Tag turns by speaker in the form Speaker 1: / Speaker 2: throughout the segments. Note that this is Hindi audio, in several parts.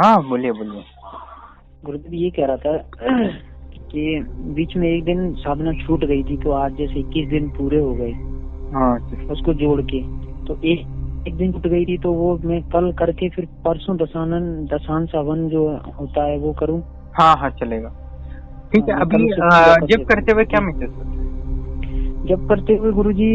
Speaker 1: हाँ बोलिए बोलिए।
Speaker 2: गुरुदेव ये कह रहा था कि बीच में एक दिन साधना छूट गई थी, तो आज जैसे 21 दिन पूरे हो गए।
Speaker 1: हाँ
Speaker 2: उसको जोड़ के तो एक दिन छूट गई थी, तो वो मैं कल करके फिर परसों दशान सावन जो होता है वो करूँ।
Speaker 1: हाँ हाँ चलेगा, ठीक है। अभी जब करते हुए क्या महसूस होता है?
Speaker 2: जब करते हुए गुरुजी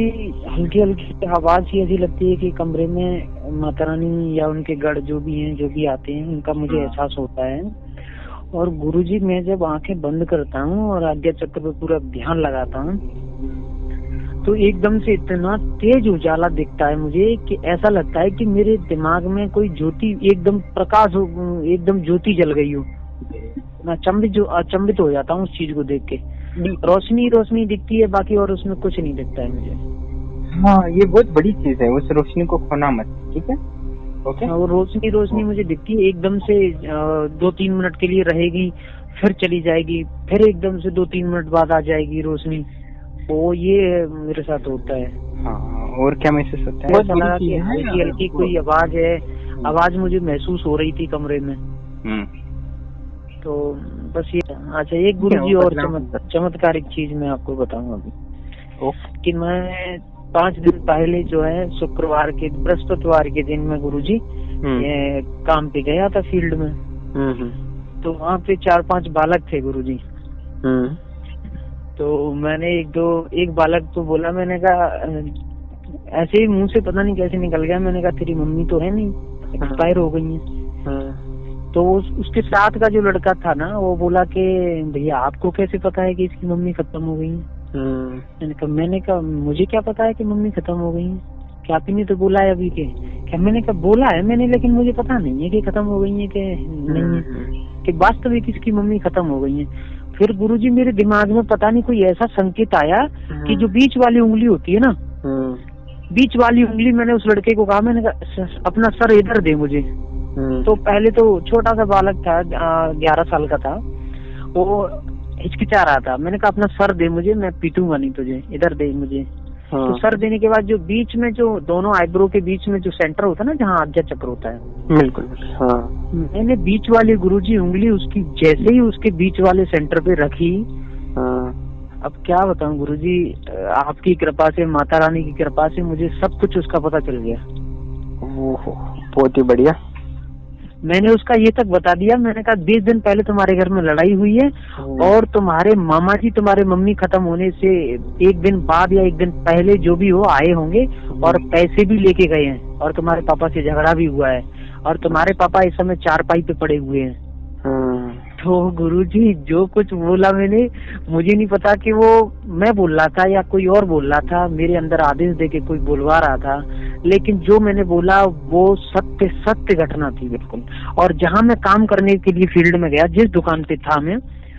Speaker 2: हल्की हल्की आवाज ही ऐसी लगती है कि कमरे में माता रानी या उनके गढ़ जो भी हैं, जो भी आते हैं, उनका मुझे एहसास होता है। और गुरुजी मैं जब आंखें बंद करता हूँ और आज्ञा चक्र पे पूरा ध्यान लगाता हूँ, तो एकदम से इतना तेज उजाला दिखता है मुझे कि ऐसा लगता है कि मेरे दिमाग में कोई ज्योति एकदम प्रकाश हो, एकदम ज्योति जल गई हो। मैं अचंभित हो जाता हूँ उस चीज को देख के। रोशनी दिखती है बाकी, और उसमें कुछ नहीं दिखता है मुझे।
Speaker 1: हाँ ये बहुत बड़ी चीज है, उस रोशनी को खोना मत, ठीक है? ओके।
Speaker 2: वो रोशनी मुझे दिखती है एकदम से 2-3 मिनट के लिए रहेगी, फिर चली जाएगी, फिर एकदम से 2-3 मिनट बाद आ जाएगी रोशनी। वो ये मेरे साथ होता है।
Speaker 1: हाँ, और क्या महसूस होता है?
Speaker 2: ऐसा लगा कि हल्की हल्की कोई आवाज है, आवाज मुझे महसूस हो रही थी कमरे में। तो बस ये। अच्छा, एक गुरुजी और चमत्कारिक चीज मैं आपको बताऊं अभी कि मैं 5 दिन पहले जो है शुक्रवार के बृहस्पतिवार के दिन में गुरुजी काम पे गया था फील्ड में। तो वहाँ पे 4-5 बालक थे गुरुजी। तो मैंने एक बालक तो बोला, मैंने कहा ऐसे ही मुंह से पता नहीं कैसे निकल गया, मैंने कहा तेरी मम्मी तो है नहीं, एक्सपायर हो गई है। तो उसके साथ का जो लड़का था ना, वो बोला कि भैया आपको कैसे पता है कि इसकी मम्मी खत्म हो गई है? मैंने कहा मुझे क्या पता है कि मम्मी खत्म हो गई है, क्या आपने तो बोला है अभी के? क्या? मैंने कहा बोला है मैंने, लेकिन मुझे पता नहीं है कि खत्म हो गई है कि नहीं है, कि वास्तविक इसकी मम्मी खत्म हो गई है। फिर गुरुजी मेरे दिमाग में पता नहीं कोई ऐसा संकेत आया कि जो बीच वाली उंगली होती है ना, बीच वाली उंगली, मैंने उस लड़के को कहा, मैंने कहा अपना सर इधर दे मुझे। तो पहले तो छोटा सा बालक था, 11 साल का था, वो हिचकिचा रहा था। मैंने कहा अपना सर दे मुझे, मैं पीटूंगा नहीं तुझे, इधर दे मुझे। तो सर देने के बाद जो बीच में, जो दोनों आईब्रो के बीच में जो सेंटर होता है ना, जहाँ आज्ञा चक्र होता है, बिल्कुल मैंने बीच वाली गुरुजी उंगली उसकी जैसे ही उसके बीच वाले सेंटर पे रखी। अब क्या बताऊं गुरुजी, आपकी कृपा से, माता रानी की कृपा से मुझे सब कुछ उसका पता चल गया।
Speaker 1: बहुत ही बढ़िया।
Speaker 2: मैंने उसका ये तक बता दिया, मैंने कहा 20 दिन पहले तुम्हारे घर में लड़ाई हुई है और तुम्हारे मामा जी तुम्हारे मम्मी खत्म होने से 1 दिन बाद या 1 दिन पहले जो भी हो आए होंगे और पैसे भी लेके गए हैं, और तुम्हारे पापा से झगड़ा भी हुआ है, और तुम्हारे पापा इस समय चारपाई पे पड़े हुए हैं। तो गुरुजी जो कुछ बोला मैंने, मुझे नहीं पता कि वो मैं बोल रहा था या कोई और बोल रहा था, मेरे अंदर आदेश देके कोई बोलवा रहा था, लेकिन जो मैंने बोला वो सत्य घटना थी बिल्कुल। और जहाँ मैं काम करने के लिए फील्ड में गया, जिस दुकान पे था मैं,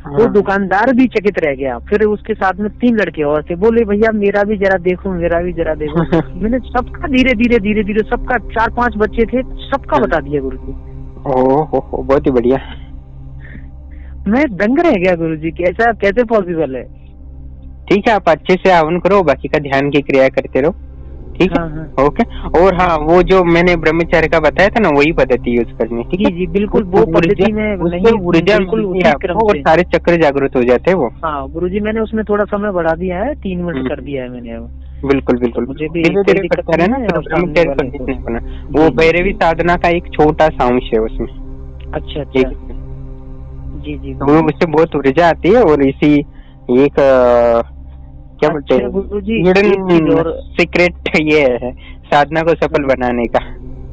Speaker 2: वो दुकानदार भी चकित रह गया। फिर उसके साथ में 3 लड़के और थे, बोले भैया मेरा भी जरा देखो, मेरा भी जरा देखो। मैंने सबका धीरे धीरे सबका, 4-5 बच्चे थे, सबका बता दिया गुरुजी।
Speaker 1: ओह बहुत ही बढ़िया।
Speaker 2: मैं दंग रह गया गुरुजी कि ऐसा कैसे पॉसिबल है।
Speaker 1: ठीक है, आप अच्छे से हवन करो, बाकी का ध्यान की क्रिया करते रहो, ठीक है? ओके। और हाँ, वो जो मैंने ब्रह्मचर्य का बताया था ना, वही पद्धति यूज करनी, ठीक है?
Speaker 2: जी बिल्कुल, वो पद्धति में
Speaker 1: और सारे चक्र जागृत हो जाते हैं वो।
Speaker 2: हाँ गुरुजी, मैंने उसमें थोड़ा समय बढ़ा दिया है, 3 मिनट कर दिया है मैंने।
Speaker 1: बिल्कुल मुझे भी करता है ना, वो भैरवी साधना का एक छोटा सा अंश है उसमें।
Speaker 2: अच्छा जी
Speaker 1: तो उससे बहुत ऊर्जा आती है, और इसी एक क्या बोलते हैं गुरुजी, हिडन सीक्रेट ये है साधना को सफल बनाने का।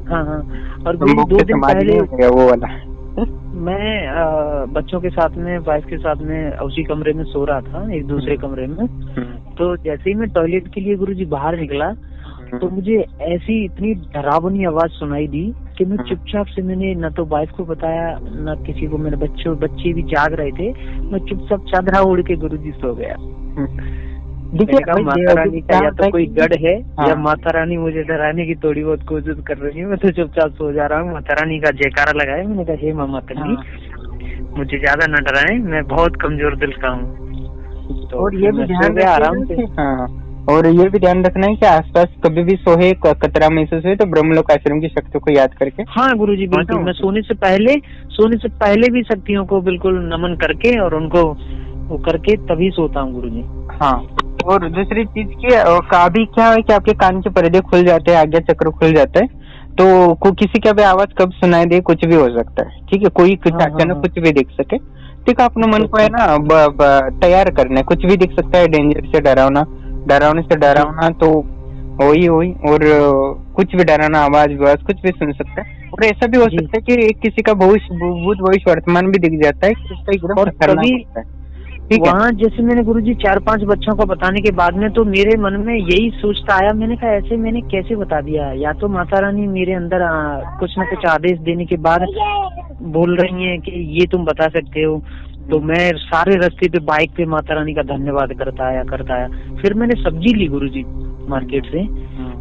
Speaker 2: हाँ। और 2 दिन पहले
Speaker 1: वो वाला
Speaker 2: मैं बच्चों के साथ में, वाइफ के साथ में उसी कमरे में सो रहा था, एक दूसरे कमरे में। तो जैसे ही मैं टॉयलेट के लिए गुरुजी बाहर निकला, तो मुझे ऐसी इतनी डरावनी आवाज सुनाई दी कि मैं चुपचाप से, मैंने न तो वाइफ को बताया न किसी को, मेरे बच्चे भी जाग रहे थे, मैं चुपचाप चादरा ओढ़ के गुरुजी सो गया। देखिए माता रानी का या तो कोई गढ़ है या माता रानी मुझे डराने की थोड़ी बहुत कोशिश कर रही है। मैं तो चुपचाप सो जा रहा हूँ, माता रानी का जयकारा लगाया। मैंने कहा हे माता रानी, मुझे ज्यादा न डराएं, मैं बहुत कमजोर दिल का हूँ। तो
Speaker 1: और ये भी ध्यान रखिए आराम से, और ये भी ध्यान रखना है कि आसपास कभी भी सोहे कतरा महसूस हुए तो ब्रह्मलोक आश्रम की शक्तियों को याद करके।
Speaker 2: हाँ गुरुजी बिल्कुल, मैं सोने से पहले भी शक्तियों को बिल्कुल नमन करके और उनको वो करके तभी सोता हूँ गुरुजी।
Speaker 1: हाँ, और दूसरी चीज की कभी क्या है कि आपके कान के पर्दे खुल जाते हैं, आज्ञा चक्र खुल जाता है, तो किसी का भी आवाज कब सुनाई दे कुछ भी हो सकता है, ठीक है, कोई अचानक कुछ भी दिख सके, ठीक है, अपने मन को है ना तैयार करना है, कुछ भी दिख सकता है, डेंजर से डरावने से डरावना तो वही और कुछ भी डराना आवाज कुछ भी सुन सकता है, और ऐसा भी हो सकता है कि किसी का भूत भविष्य वर्तमान भी दिख जाता है, किसका एकदम
Speaker 2: और कभी वहाँ जैसे मैंने गुरुजी 4-5 बच्चों को बताने के बाद में तो मेरे मन में यही सोचता आया, मैंने कहा ऐसे मैंने कैसे बता दिया, या तो माता रानी मेरे अंदर कुछ न कुछ आदेश देने के बाद बोल रही हैं कि ये तुम बता सकते हो। तो मैं सारे रास्ते पे बाइक पे माता रानी का धन्यवाद करता आया। फिर मैंने सब्जी ली गुरुजी मार्केट से,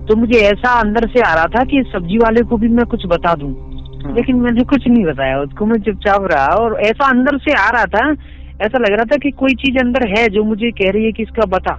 Speaker 2: तो मुझे ऐसा अंदर से आ रहा था कि सब्जी वाले को भी मैं कुछ बता दूं, लेकिन मैंने कुछ नहीं बताया उसको, मैं चुपचाप रहा, और ऐसा अंदर से आ रहा था, ऐसा लग रहा था कि कोई चीज अंदर है जो मुझे कह रही है कि इसका बता।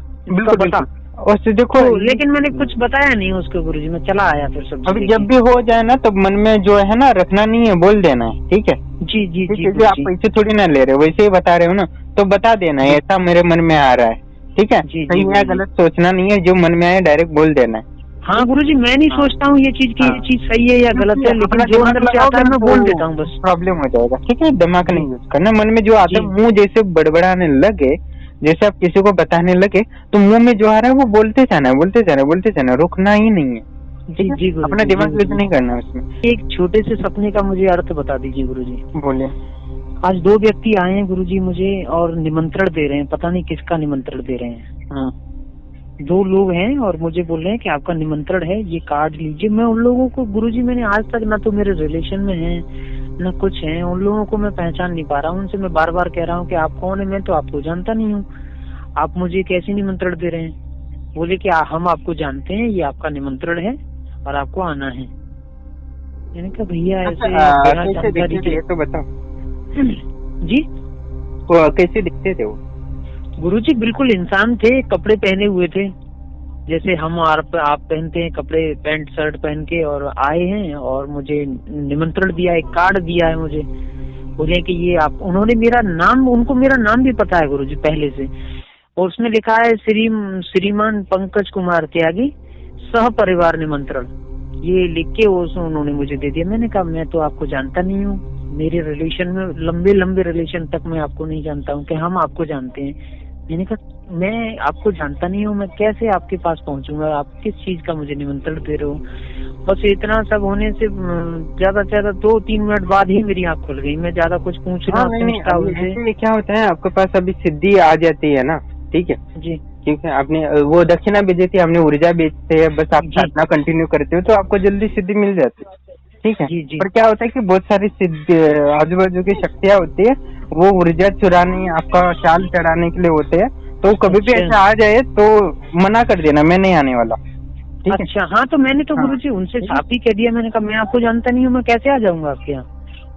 Speaker 1: और देखो
Speaker 2: लेकिन मैंने कुछ बताया नहीं उसको गुरुजी, मैं चला आया फिर सब।
Speaker 1: अभी जब भी हो जाए ना तो मन में जो है ना रखना नहीं है, बोल देना है, ठीक है।
Speaker 2: जी जी जी,
Speaker 1: आप पैसे थोड़ी ना ले रहे हो, वैसे ही बता रहे हो ना, तो बता देना है ऐसा मेरे मन में आ रहा है, ठीक है, सही या गलत सोचना नहीं है, जो मन में आए डायरेक्ट बोल देना है।
Speaker 2: हाँ गुरुजी, मैं नहीं सोचता हूँ ये चीज की ये चीज सही है या गलत है, लेकिन जो अंदर से आता है मैं बोल देता हूँ, बस
Speaker 1: प्रॉब्लम हो जाएगा, ठीक है। दिमाग नहीं यूज करना, मन में जो आता है, मुंह जैसे बड़बड़ाने लगे, जैसे आप किसी को बताने लगे तो मुंह में जो आ रहा है वो बोलते जाना, रुकना ही नहीं है।
Speaker 2: जी
Speaker 1: अपना दिमाग यूज नहीं करना उसमें।
Speaker 2: एक छोटे से सपने का मुझे अर्थ बता दीजिए गुरुजी।
Speaker 1: बोलिए।
Speaker 2: आज 2 व्यक्ति आए हैं गुरुजी मुझे और निमंत्रण दे रहे हैं, पता नहीं किसका निमंत्रण दे रहे हैं। 2 लोग हैं और मुझे बोल रहे हैं कि आपका निमंत्रण है, ये कार्ड लीजिए। मैं उन लोगों को गुरुजी मैंने आज तक ना तो मेरे रिलेशन में है न कुछ है, उन लोगों को मैं पहचान नहीं पा रहा हूँ। उनसे मैं बार बार कह रहा हूँ कि आप कौन है, मैं तो आपको जानता नहीं हूँ, आप मुझे कैसे निमंत्रण दे रहे हैं। बोले कि हम आपको जानते हैं, ये आपका निमंत्रण है और आपको आना है। मैंने कहा भैया ऐसे
Speaker 1: तो बताओ
Speaker 2: जी।
Speaker 1: वो कैसे दिखते थे वो?
Speaker 2: गुरुजी बिल्कुल इंसान थे, कपड़े पहने हुए थे जैसे हम आप पहनते हैं कपड़े, पैंट शर्ट पहन के, और आए हैं और मुझे निमंत्रण दिया, एक कार्ड दिया है मुझे। बोले कि ये आप, उन्होंने मेरा नाम, उनको मेरा नाम भी पता है गुरुजी पहले से, और उसमें लिखा है श्रीमान पंकज कुमार त्यागी सह परिवार निमंत्रण, ये लिख के उन्होंने मुझे दे दिया। मैंने कहा मैं तो आपको जानता नहीं हूँ, मेरे रिलेशन में लंबे रिलेशन तक मैं आपको नहीं जानता हूँ कि हम आपको जानते हैं। मैंने कहा मैं आपको जानता नहीं हूँ, मैं कैसे आपके पास पहुँचूंगा, आप किस चीज का मुझे निमंत्रण दे रहे हो। बस इतना सब होने से ज्यादा से ज्यादा 2-3 मिनट बाद ही मेरी आँख खुल गई। मैं ज्यादा कुछ पूछना
Speaker 1: नहीं, क्या होता है आपके पास अभी सिद्धि आ जाती है ना, ठीक है
Speaker 2: जी,
Speaker 1: ठीक है, आपने वो दक्षिणा भेजी थी, हमने ऊर्जा बेचते हैं, बस आप साधना कंटिन्यू करते हो तो आपको जल्दी सिद्धि मिल जाती है, ठीक है। पर क्या होता है कि बहुत सारी आजू बाजू की शक्तियाँ होती है, वो ऊर्जा चुराने, आपका चाल चढ़ाने के लिए होते हैं, तो कभी भी ऐसा आ जाए तो मना कर देना, मैं नहीं आने वाला।
Speaker 2: अच्छा हाँ, तो मैंने तो गुरुजी उनसे साफ ही कह दिया, मैंने कहा मैं आपको जानता नहीं हूँ, मैं कैसे आ जाऊंगा आपके यहाँ,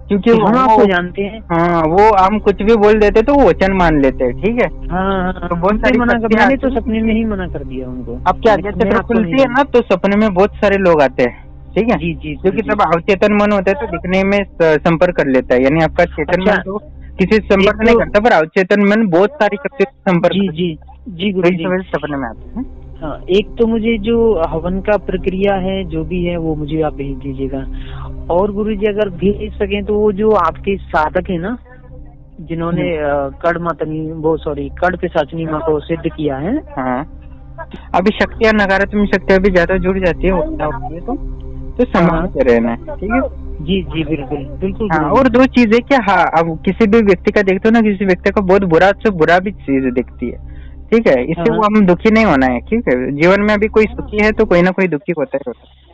Speaker 2: क्योंकि हम आपको जानते हैं।
Speaker 1: हाँ, वो हम कुछ भी बोल देते तो वो वचन मान लेते हैं, ठीक है।
Speaker 2: हाँ, तो बहुत सारी मैंने तो सपने में ही मना कर दिया उनको।
Speaker 1: अब क्या आज्ञा खुलती है ना तो सपने में बहुत सारे लोग आते हैं, ठीक है, क्योंकि तब अवचेतन मन होता है तो दिखने में संपर्क कर लेता है, यानी आपका चेतन मन तो किसी से संपर्क नहीं करता, पर अवचेतन मन बहुत सारी शक्ति संपर्क
Speaker 2: जी गुरुजी
Speaker 1: सपने में आते हैं।
Speaker 2: हाँ, एक तो मुझे जो हवन का प्रक्रिया है जो भी है वो मुझे आप भेज दीजिएगा, और गुरुजी अगर भेज सकें तो वो जो आपके साधक है ना जिन्होंने कड़ पिशाचिनी माँ को सिद्ध किया है।
Speaker 1: हाँ, अभी शक्तियाँ नकारात्मक शक्तियाँ भी ज्यादा जुड़ जाती है तो संभाल के रहना है, ठीक है।
Speaker 2: जी बिल्कुल।
Speaker 1: हाँ, और 2 चीजें क्या, हाँ, अब किसी भी व्यक्ति का देखते हो ना, किसी व्यक्ति का बहुत बुरा से बुरा भी चीज दिखती है, ठीक है, इससे वो हम दुखी नहीं होना है, ठीक है। जीवन में अभी कोई सुखी है तो कोई ना कोई दुखी होता है।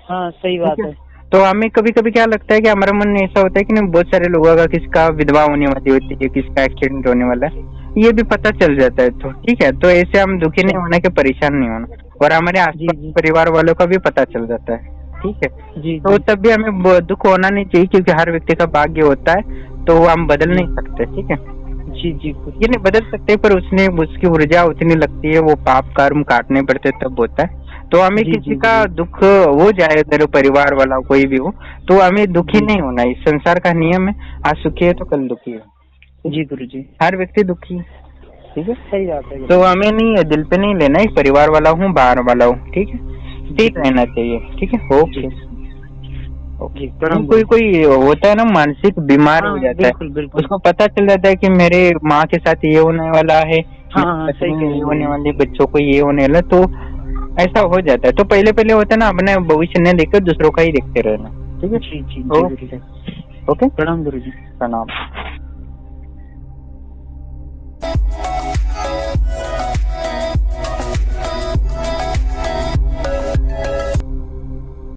Speaker 2: हाँ सही बात है।
Speaker 1: तो हमें कभी कभी क्या लगता है कि हमारा मन ऐसा होता है कि नहीं, बहुत सारे लोगों का किसका विधवा होने वाली होती है, किसका एक्सीडेंट होने वाला है, ये भी पता चल जाता है, तो ठीक है। तो ऐसे हम दुखी नहीं होना कि परेशान नहीं होना, और हमारे आसपास परिवार वालों का भी पता चल जाता है, ठीक है जी। तो तब भी हमें दुख होना नहीं चाहिए, क्योंकि हर व्यक्ति का भाग्य होता है, तो हम बदल नहीं सकते, ठीक है
Speaker 2: जी जी
Speaker 1: ये नहीं बदल सकते, पर उसकी ऊर्जा उतनी लगती है, वो पाप कर्म काटने पड़ते तब होता है। तो हमें
Speaker 2: जी,
Speaker 1: किसी
Speaker 2: जी,
Speaker 1: का
Speaker 2: जी।
Speaker 1: दुख हो जाए, तेरे परिवार वाला कोई भी हो, तो हमें दुखी नहीं होना। इस संसार का नियम है, आज सुखी है तो कल दुखी है।
Speaker 2: जी गुरु जी,
Speaker 1: हर व्यक्ति दुखी है, ठीक है।
Speaker 2: सही बात है।
Speaker 1: तो हमें नहीं, दिल पे नहीं लेना, परिवार वाला हूँ बाहर वाला हूँ, ठीक है, ठीक रहना चाहिए, ठीक है। Okay okay. कोई होता है ना मानसिक बीमार हो जाता है,
Speaker 2: बिल्कुल।
Speaker 1: उसको पता चल जाता है कि मेरे माँ के साथ ये होने वाला है,
Speaker 2: हाँ, सही कह रहे हो।
Speaker 1: ये होने वाली, बच्चों को ये होने वाला, तो ऐसा हो जाता है। तो पहले होता है ना, अपने भविष्य नहीं देखकर दूसरों का ही देखते रहना, ठीक है।
Speaker 2: जी जी,
Speaker 1: ओके,
Speaker 2: प्रणाम गुरु जी।
Speaker 1: प्रणाम।